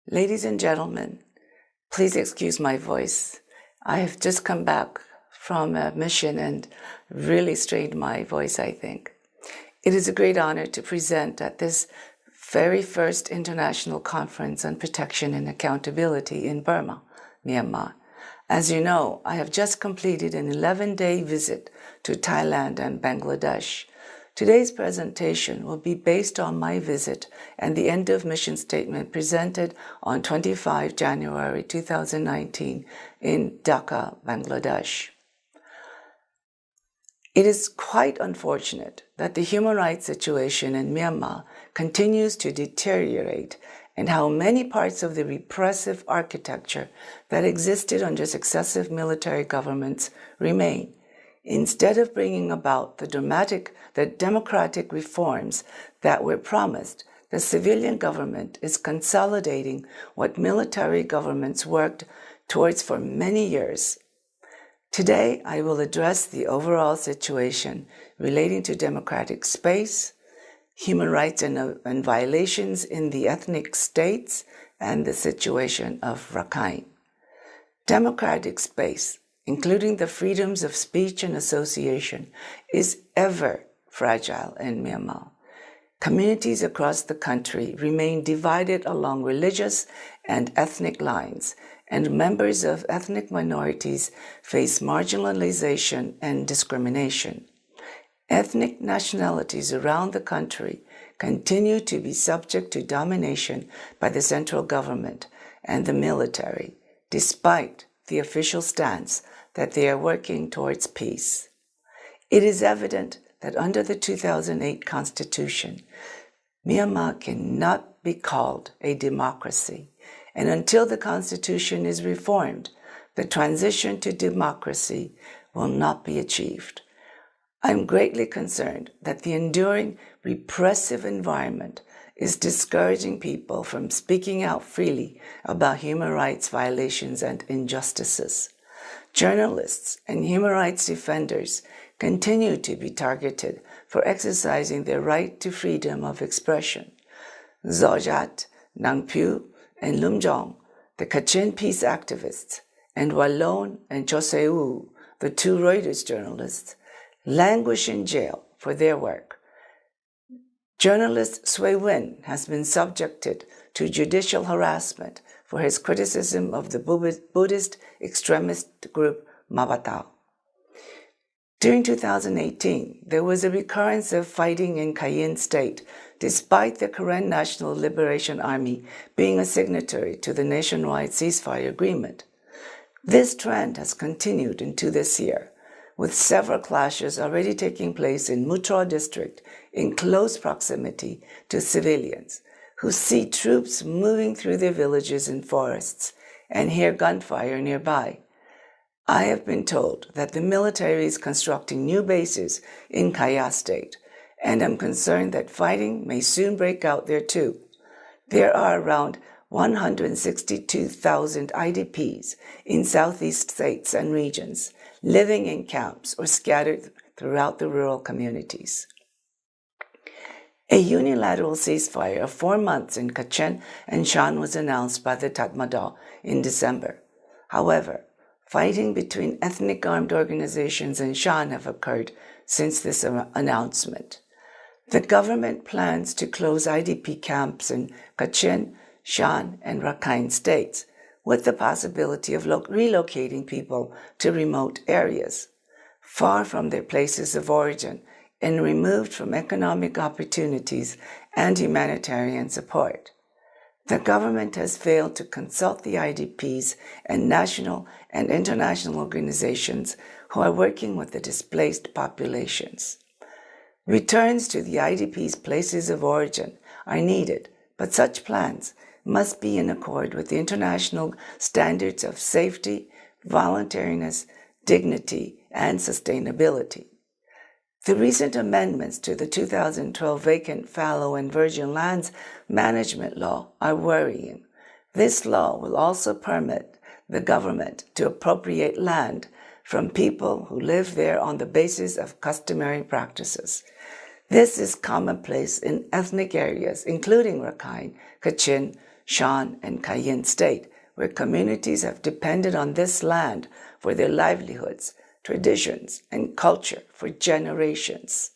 Ladies and gentlemen, please excuse my voice. I have just come back from a mission and really strained my voice, I think. It is a great honor to present at this very first International Conference on Protection and Accountability in Burma, Myanmar. As you know, I have just completed an 11-day visit to Thailand and Bangladesh. Today's presentation will be based on my visit and the end of mission statement presented on 25 January 2019 in Dhaka, Bangladesh. It is quite unfortunate that the human rights situation in Myanmar continues to deteriorate and how many parts of the repressive architecture that existed under successive military governments remain. Instead of bringing about the democratic reforms that were promised, the civilian government is consolidating what military governments worked towards for many years. Today, I will address the overall situation relating to democratic space, human rights and violations in the ethnic states, and the situation of Rakhine. Democratic space, including the freedoms of speech and association, is ever fragile in Myanmar. Communities across the country remain divided along religious and ethnic lines, and members of ethnic minorities face marginalization and discrimination. Ethnic nationalities around the country continue to be subject to domination by the central government and the military, despite the official stance that they are working towards peace. It is evident that under the 2008 Constitution, Myanmar cannot be called a democracy, and until the Constitution is reformed, the transition to democracy will not be achieved. I am greatly concerned that the enduring repressive environment is discouraging people from speaking out freely about human rights violations and injustices. Journalists and human rights defenders continue to be targeted for exercising their right to freedom of expression. Zojat, Nangpyu, and Lumjong, the Kachin peace activists, and Wallon and Choseu, the two Reuters journalists, languish in jail for their work. Journalist Sui Win has been subjected to judicial harassment for his criticism of the Buddhist extremist group Mabatao. During 2018, there was a recurrence of fighting in Cayenne State, despite the Karen National Liberation Army being a signatory to the nationwide ceasefire agreement. This trend has continued into this year, with several clashes already taking place in Mutro district in close proximity to civilians, who see troops moving through their villages and forests and hear gunfire nearby. I have been told that the military is constructing new bases in Kaya State, and I'm concerned that fighting may soon break out there too. There are around 162,000 IDPs in southeast states and regions, living in camps or scattered throughout the rural communities. A unilateral ceasefire of 4 months in Kachin and Shan was announced by the Tatmadaw in December. However, fighting between ethnic armed organizations in Shan have occurred since this announcement. The government plans to close IDP camps in Kachin, Shan, and Rakhine states, with the possibility of relocating people to remote areas, far from their places of origin and removed from economic opportunities and humanitarian support. The government has failed to consult the IDPs and national and international organizations who are working with the displaced populations. Returns to the IDPs' places of origin are needed, but such plans must be in accord with the international standards of safety, voluntariness, dignity, and sustainability. The recent amendments to the 2012 Vacant, Fallow, and Virgin Lands Management Law are worrying. This law will also permit the government to appropriate land from people who live there on the basis of customary practices. This is commonplace in ethnic areas, including Rakhine, Kachin, Shan, and Cayenne State, where communities have depended on this land for their livelihoods, traditions, and culture for generations.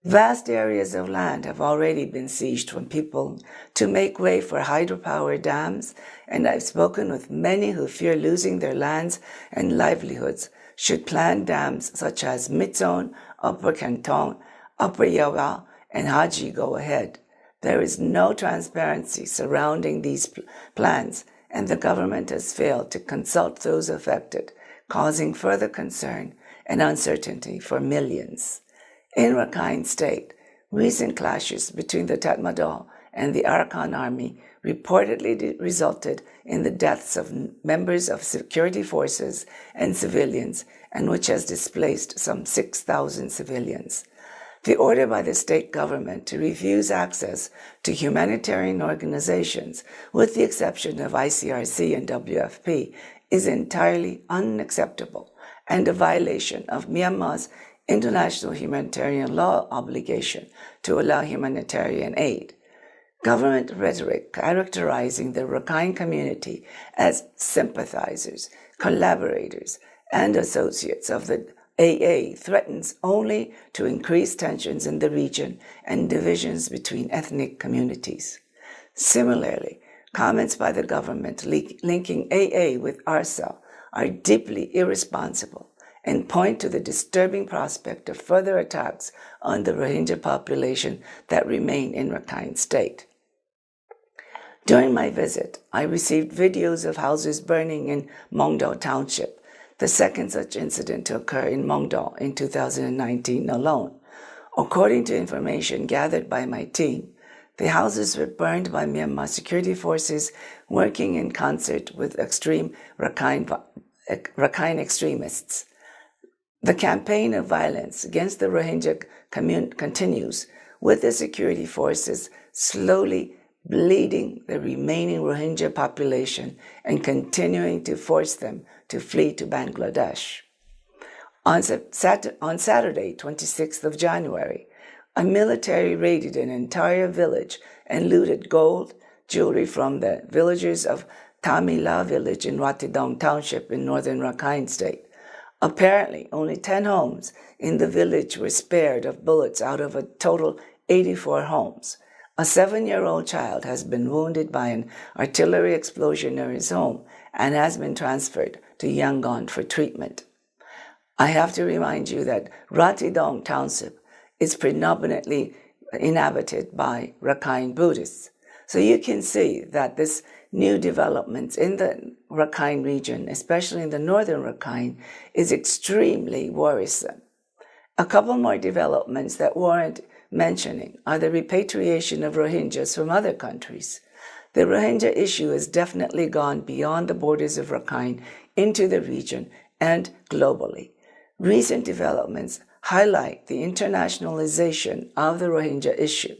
Vast areas of land have already been seized from people to make way for hydropower dams, and I've spoken with many who fear losing their lands and livelihoods should planned dams such as Mitzon, Upper Canton, Upper Yawa, and Haji go ahead. There is no transparency surrounding these plans, and the government has failed to consult those affected, causing further concern and uncertainty for millions. In Rakhine State, recent clashes between the Tatmadaw and the Arakan Army reportedly resulted in the deaths of members of security forces and civilians, and which has displaced some 6,000 civilians. The order by the state government to refuse access to humanitarian organizations, with the exception of ICRC and WFP, is entirely unacceptable and a violation of Myanmar's international humanitarian law obligation to allow humanitarian aid. Government rhetoric characterizing the Rakhine community as sympathizers, collaborators, and associates of the AA threatens only to increase tensions in the region and divisions between ethnic communities. Similarly, comments by the government linking AA with ARSA are deeply irresponsible and point to the disturbing prospect of further attacks on the Rohingya population that remain in Rakhine State. During my visit, I received videos of houses burning in Mongdo Township, the second such incident to occur in Mongdo in 2019 alone. According to information gathered by my team, the houses were burned by Myanmar security forces working in concert with extreme Rakhine extremists. The campaign of violence against the Rohingya continues, with the security forces slowly bleeding the remaining Rohingya population and continuing to force them to flee to Bangladesh. On Saturday, 26th of January, a military raided an entire village and looted gold, jewelry from the villagers of Tamila village in Ratidong Township in northern Rakhine State. Apparently, only 10 homes in the village were spared of bullets out of a total 84 homes. A 7-year-old child has been wounded by an artillery explosion near his home and has been transferred to Yangon for treatment. I have to remind you that Ratidong Township is predominantly inhabited by Rakhine Buddhists. So you can see that this new developments in the Rakhine region, especially in the northern Rakhine, is extremely worrisome. A couple more developments that warrant mentioning are the repatriation of Rohingyas from other countries. The Rohingya issue has definitely gone beyond the borders of Rakhine into the region and globally. Recent developments highlight the internationalization of the Rohingya issue.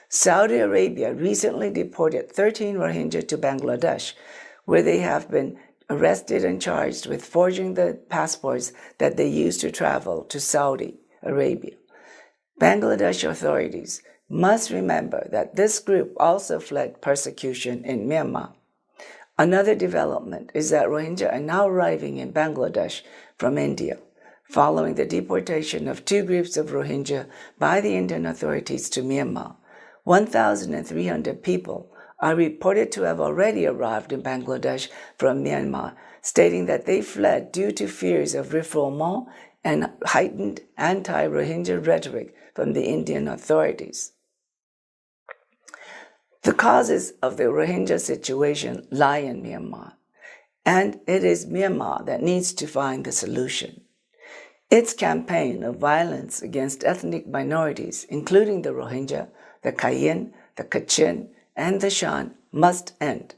Saudi Arabia recently deported 13 Rohingya to Bangladesh, where they have been arrested and charged with forging the passports that they used to travel to Saudi Arabia. Bangladesh authorities must remember that this group also fled persecution in Myanmar. Another development is that Rohingya are now arriving in Bangladesh from India, following the deportation of 2 groups of Rohingya by the Indian authorities to Myanmar. 1,300 people are reported to have already arrived in Bangladesh from Myanmar, stating that they fled due to fears of refoulement and heightened anti-Rohingya rhetoric from the Indian authorities. The causes of the Rohingya situation lie in Myanmar, and it is Myanmar that needs to find the solution. Its campaign of violence against ethnic minorities, including the Rohingya, the Cayenne, the Kachin, and the Shan, must end.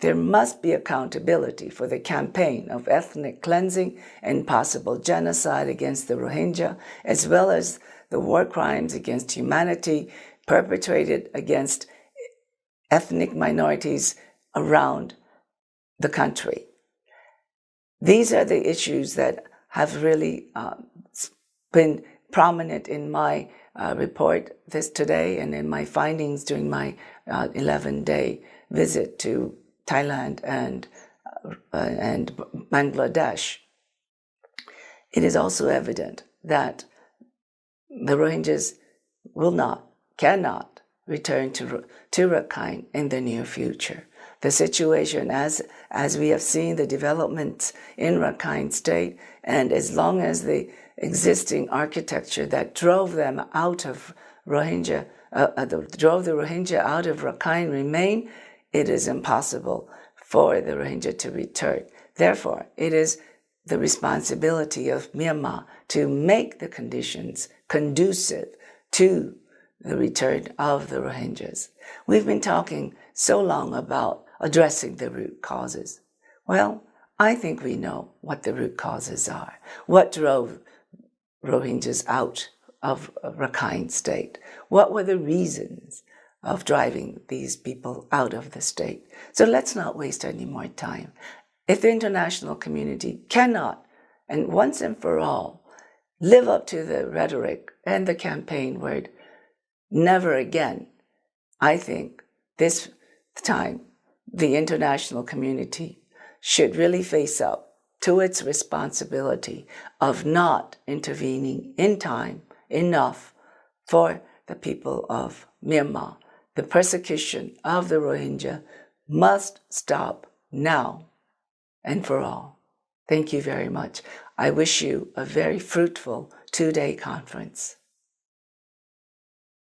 There must be accountability for the campaign of ethnic cleansing and possible genocide against the Rohingya, as well as the war crimes against humanity perpetrated against ethnic minorities around the country. These are the issues that have really been prominent in my report this today and in my findings during my 11-day visit to Thailand and Bangladesh. It is also evident that the Rohingyas cannot return to Rakhine in the near future. The situation, as we have seen the developments in Rakhine State, and as long as the existing architecture that drove them out of Rohingya, drove the Rohingya out of Rakhine remain, it is impossible for the Rohingya to return. Therefore, it is the responsibility of Myanmar to make the conditions conducive to the return of the Rohingyas. We've been talking so long about addressing the root causes. Well, I think we know what the root causes are. What drove Rohingyas out of Rakhine State? What were the reasons of driving these people out of the state? So let's not waste any more time. If the international community cannot, and once and for all, live up to the rhetoric and the campaign word, never again, I think this time the international community should really face up to its responsibility of not intervening in time enough for the people of Myanmar. The persecution of the Rohingya must stop now and for all. Thank you very much. I wish you a very fruitful 2-day conference.